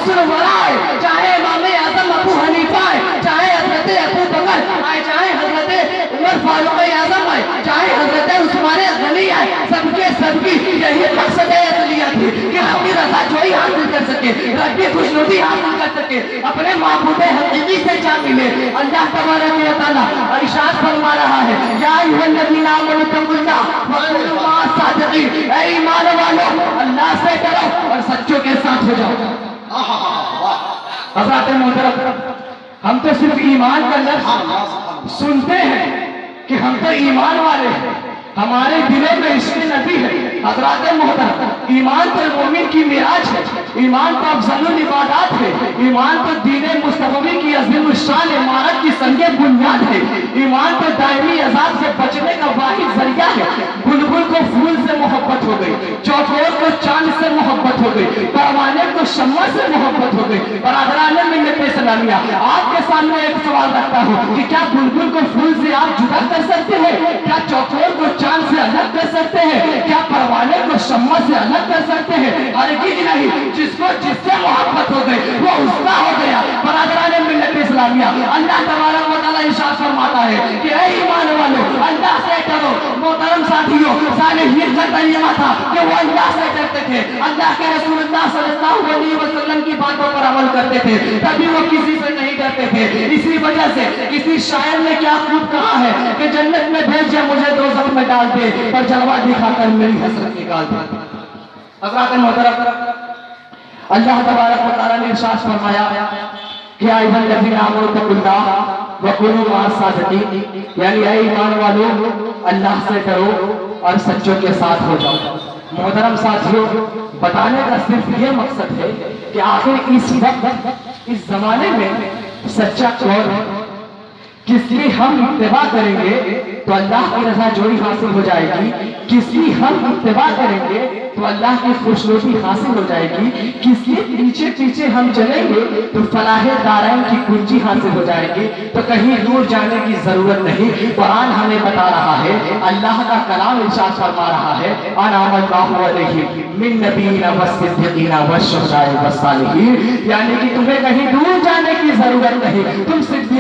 ताजुल वरा है, चाहे इमाम आजम अबू हनीफा है, चाहे हजरत अबू बकर आए, चाहे हजरत उमर फारूक आजम आए, चाहे हजरत उस्मान गनी आए, सबकी यही मकसद है असलियत थी कि अपनी रज़ा जोई हासिल कर सके, रब की खुशनुदी हासिल कर सके, अपने महबूब हकीकी से जा मिले। अल्लाह तबारक व तआला इरशाद फरमा रहा है, या अय्युहल्लज़ीना आमनू तक़ुल्लाह व कुनू मअस सादिक़ीन, ऐ ईमान वालों अल्लाह से डरो और सच्चों के साथ हो जाओ। हज़रात मोहतरम, हम तो सिर्फ ईमान का लफ्ज़ सुनते हैं कि हम तो ईमान वाले हैं, हमारे दिलों में इश्क़ नबी है। हज़रात मोहतरम, ईमान तो मोमिन की मिराज है, ईमान तो अफ़ज़लुल इबादात है, ईमान तो दीन मुस्तफ़वी की अज़ीम शान इमारत की संगे बुनियाद है, ईमान तो दायमी अज़ाब से बचने का वाहिद ज़रिया है। बुलबुल को फूल से मोहब्बत हो गई, चौकोर को चांद से मोहब्बत हो गई, परवाने को शम्मा से मोहब्बत हो गई। बरादरान मिल्लत इस्लामिया, आपके सामने एक सवाल रखता हूँ कि क्या बुलबुल को फूल से आप जुदा कर सकते हैं? क्या चौकोर को चांद से अलग कर सकते हैं? क्या परवाने को शम्मा से अलग कर सकते हैं? हरगिज़ नहीं। जिसको जिससे मोहब्बत हो गई वो उसका हो गया। बरादरान मिल्लत इस्लामिया, अल्लाह तबारक व तआला इरशाद फरमाता है कि ऐ ईमान वालों अल्लाह से डरो। मोहतरम साथियों, सालिहीन का तरीका था कि वो अल्लाह से डरते थे, अल्लाह के रसूलुल्लाह सल्लल्लाहु अलैहि वसल्लम की बातों पर अमल करते थे, तभी वो किसी से नहीं डरते थे। इसी वजह से किसी शायर ने क्या खूब कहा है कि जन्नत में भेज जा मुझे दोज़ख में डाल दे, पर जलवा दिखाकर मेरी हसरत निकाल दे। हज़रात मोहतरम, अल्लाह तबारक व तआला ने इरशाद फरमाया कि या अय्युहल्लज़ीना आमनू तक़ुल्लाह व कुनू मअस सादिक़ीन, यानी ऐ ईमान वालों अल्लाह से डरो और सच्चों के साथ हो जाओ। मोहतरम साथियों, बताने का सिर्फ ये मकसद है कि आखिर इस वक्त इस जमाने में सच्चा कौन है, किसकी हम इत्तिबा करेंगे तो अल्लाह की रज़ा जोई हासिल हो जाएगी, किसकी हम इत्तिबा करेंगे तो अल्लाह की खुशनुदी हासिल हो जाएगी, किसके पीछे पीछे हम चलेंगे तो फलाहे दारैन की कुंजी हासिल हो जाएगी। तो कहीं दूर जाने की जरूरत नहीं। कुरान हमें बता रहा है, अल्लाह का कलाम इरशाद फरमा रहा है, अनअमल्लाहु अलैहि मिन नबिय्यिना वस्सिद्दीक़ीना वश्शुहदाए वस्सालिहीन, यानी कि तुम्हें कहीं दूर जाने की जरूरत नहीं। तुम सिद्दीक़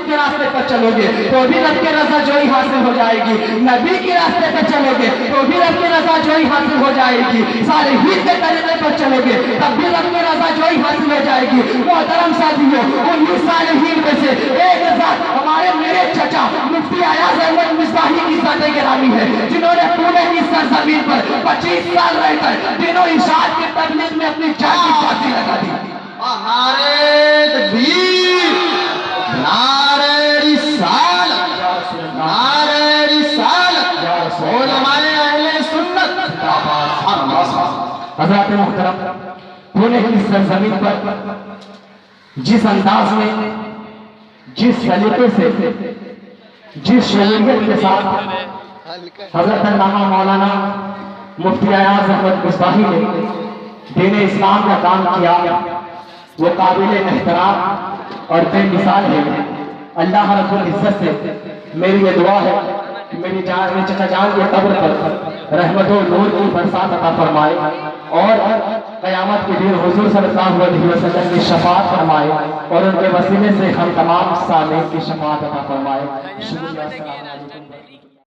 के रास्ते पर चलोगे तो भी रब की रज़ा जोई हासिल हो जाएगी, नबी के रास्ते पर चलोगे तो भी रब की रज़ा जोई हासिल हो जाएगी, सालिहीन के तरीके पर चलोगे तब भी रब की रज़ा जोई हासिल हो जाएगी। मोहतरम साथियों, उन्हीं सालिहीन में से एक ज़ात हमारे मेरे चचा मुफ्ती अयाज़ अहमद मिस्बाही की ज़ात गिरामी है, जिन्होंने पुणे की सरज़मीन पर 25 साल रहकर दिनों इरशाद की तबलीग में अपनी जान की बाजी लगा दी। नारे तकबीर, नारे रिसालत, नारे रिसालत, उलमाए अहले सुन्नत। हज़रात मोहतरम, पुणे की सरज़मीन पर जिस अंदाज में, जिस सलीके से, जिस शरीयत के साथ हज़रत अल्लामा मौलाना मुफ्ती अयाज़ अहमद मिस्बाही ने दीन इस्लाम का काम किया, वो काबिल एहतराम और बेमिसाल है। अल्लाह रब्बुल इज़्ज़त से मेरी ये दुआ है कि मेरे चचा जान के कब्र पर रहमत और नूर की बरसात अता फरमाए और क़यामत के दिन हुज़ूर सल्लल्लाहु अलैहि वसल्लम की शफ़ाअत फरमाए और उनके वसीले से हम तमाम सामीन की शफ़ाअत अता फरमाए। शुक्रिया।